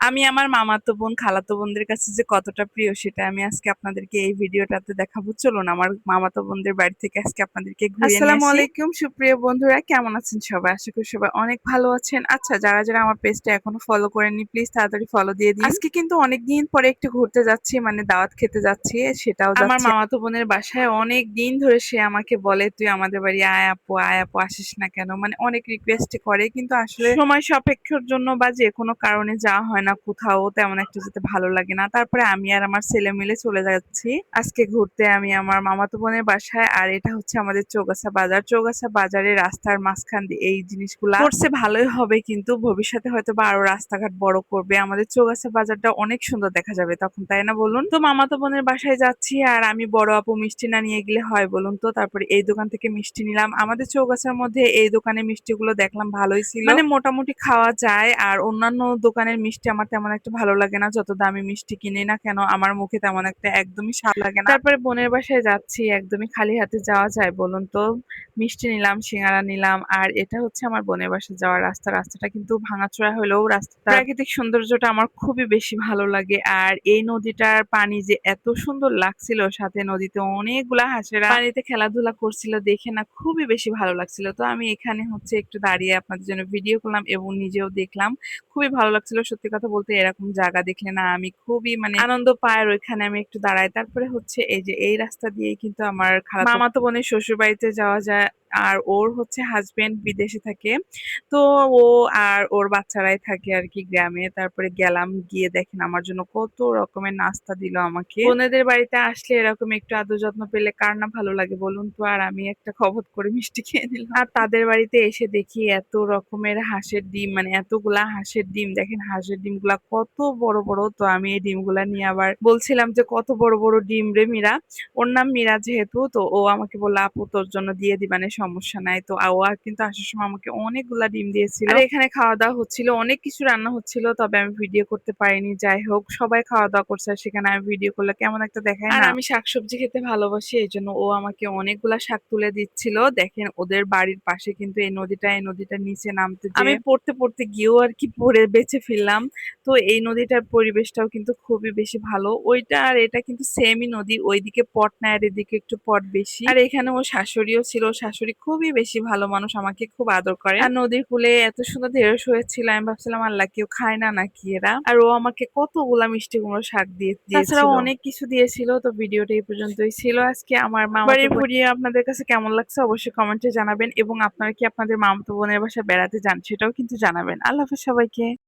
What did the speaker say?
আমি আমার মামাতো বোন, খালাতো বোনদের কাছে যে কতটা প্রিয় সেটা আমি আজকে আপনাদেরকে এই ভিডিওটাতে দেখাবো। চলুন আমার মামাতো বোনদের বাড়ি থেকে আজকে আপনাদেরকে ঘুরিয়ে নিয়ে আসি। আসসালামু আলাইকুম সুপ্রিয় বন্ধুরা, কেমন আছেন সবাই? আশা করি সবাই অনেক ভালো আছেন। আচ্ছা, যারা যারা আমার পেজটা এখনো ফলো করেননি প্লিজ তাড়াতাড়ি ফলো দিয়ে দিন। আজকে কিন্তু অনেকদিন পরে একটু ঘুরতে যাচ্ছি, মানে দাওয়াত খেতে যাচ্ছি। সেটাও আমার মামাতো বোনের বাসায়। অনেক দিন ধরে সে আমাকে বলে তুই আমাদের বাড়ি আয় আপু, আয় আপু, আসিস না কেন, মানে অনেক রিকোয়েস্ট করে, কিন্তু আসলে সময় সাপেক্ষর জন্য বা যে কোনো কারণে যাওয়া হয় না কোথাও, তেমন একটা যেতে ভালো লাগে না। তারপরে আমি আর আমার ছেলে মিলে চলে যাচ্ছি আজকে ঘুরতে আমি আমার মামাতো বোনের বাসায়। আর এটা হচ্ছে আমাদের চৌগাছা বাজার। চৌগাছা বাজারে রাস্তার মাঝখান দিয়ে এই জিনিসগুলা করছে, ভালোই হবে, কিন্তু ভবিষ্যতে হয়তো বা আরো রাস্তাঘাট বড় করবে। আমাদের চৌগাছা বাজারটা অনেক সুন্দর দেখা যাবে তখন, তাই না বলুন? তো মামাতো বোনের বাসায় যাচ্ছি আর আমি বড় আপু মিষ্টি না নিয়ে গেলে হয় বলুন তো? তারপরে এই দোকান থেকে মিষ্টি নিলাম। আমাদের চৌগাছার মধ্যে এই দোকানে মিষ্টিগুলো দেখলাম ভালোই ছিল, মানে মোটামুটি খাওয়া যায়। আর অন্যান্য দোকানের মিষ্টি আমার তেমন একটা ভালো লাগে না, যত দামি মিষ্টি কিনি না কেন আমার মুখে তেমন একটা একদমই স্বাদ লাগে না। তারপরে বোনের বাসায় যাচ্ছি, একদমই খালি হাতে যাওয়া যায় বলুন তো? মিষ্টি নিলাম, সিঙ্গারা নিলাম। আর এটা হচ্ছে আমার বোনের বাসায় যাওয়ার রাস্তা। রাস্তাটা কিন্তু ভাঙাচোরা হলেও রাস্তাটা প্রাকৃতিক সৌন্দর্যটা আমার খুবই বেশি ভালো লাগে। আর এই নদীটার পানি যে এত সুন্দর লাগছিল, সাথে নদীতে অনেকগুলা হাঁসেরা পানিতে খেলাধুলা করছিল, দেখে না খুবই বেশি ভালো লাগছিল। তো আমি এখানে হচ্ছে একটু দাঁড়িয়ে আপনাদের জন্য ভিডিও করলাম এবং নিজেও দেখলাম, খুবই ভালো লাগছিল। সত্যি কথা বলতে এরকম জায়গা দেখলে না আমি খুবই মানে আনন্দ পাই। আর ওইখানে আমি একটু দাঁড়াই। তারপরে হচ্ছে এই যে এই রাস্তা দিয়েই কিন্তু আমার মামাতো বোনের শ্বশুর বাড়িতে যাওয়া যায়। আর ওর হচ্ছে হাজবেন্ড বিদেশে থাকে, তো ও আর ওর বাচ্চারাই থাকে আর কি গ্রামে। তারপরে গেলাম, গিয়ে দেখেন আমার জন্য কত রকমের নাস্তা দিল আমাকে। বোনেদের বাড়িতে আসলে এরকম একটু আদর যত্ন পেলে কার না ভালো লাগে বলুন তো? আর আমি একটা খবর করে মিষ্টি খেয়ে নিলাম। আর তাদের বাড়িতে এসে দেখি এত রকমের হাঁসের ডিম, মানে এতগুলা হাঁসের ডিম। দেখেন হাঁসের ডিমগুলা কত বড় বড়। তো আমি এই ডিমগুলা নিয়ে আবার বলছিলাম যে কত বড় বড় ডিম রে মীরা। ওর নাম মীরা যেহেতু, তো ও আমাকে বললো আপু তোর জন্য দিয়ে দিবানে, সমস্যা নাই। তো ও আর কিন্তু আসার সময় আমাকে অনেকগুলা ডিম দিয়েছিল। আর এখানে খাওয়া দাওয়া হচ্ছিল, অনেক কিছু রান্না হচ্ছিল, তবে আমি ভিডিও করতে পারিনি। যাই হোক, সবাই খাওয়া দাওয়া করছে আর সেখানে আমি ভিডিও করলে কেমন একটা দেখায় না। আর আমি শাকসবজি খেতে ভালোবাসি, এই জন্য ও আমাকে অনেকগুলা শাক তুলে দিচ্ছিল। দেখেন ওদের বাড়ির পাশে কিন্তু এই নদীটার নিচে নামতে যে আমি পড়তে পড়তে গিয়েও আর কি পড়ে বেঁচে ফিরলাম। তো এই নদীটার পরিবেশটাও কিন্তু খুবই বেশি ভালো। ওইটা আর এটা কিন্তু সেমই নদী, ওইদিকে পট না আর এদিকে একটু পট বেশি। আর এখানে ও শাশুড়িও ছিল, শাশুড়ি খুবই বেশি ভালো মানুষ, আমাকে খুব আদর করে। আর নদীর কূলে এত সুন্দর ঢেউস হয়েছিল, আমি ভাবছিলাম আল্লাহ কেউ খায় না নাকি এরা। আর ও আমাকে কতগুলা মিষ্টি কুমড়ো শাক দিয়েছিল, তাছাড়াও অনেক কিছু দিয়েছিল। তো ভিডিওটা এই পর্যন্তই ছিল আজকে। আমার বাড়ির ঘুরিয়ে আপনাদের কাছে কেমন লাগছে অবশ্যই কমেন্টে জানাবেন, এবং আপনারা কি আপনাদের মামাতো বোনের বাসায় বেড়াতে যান সেটাও কিন্তু জানাবেন। আল্লাহ হাফেজ সবাইকে।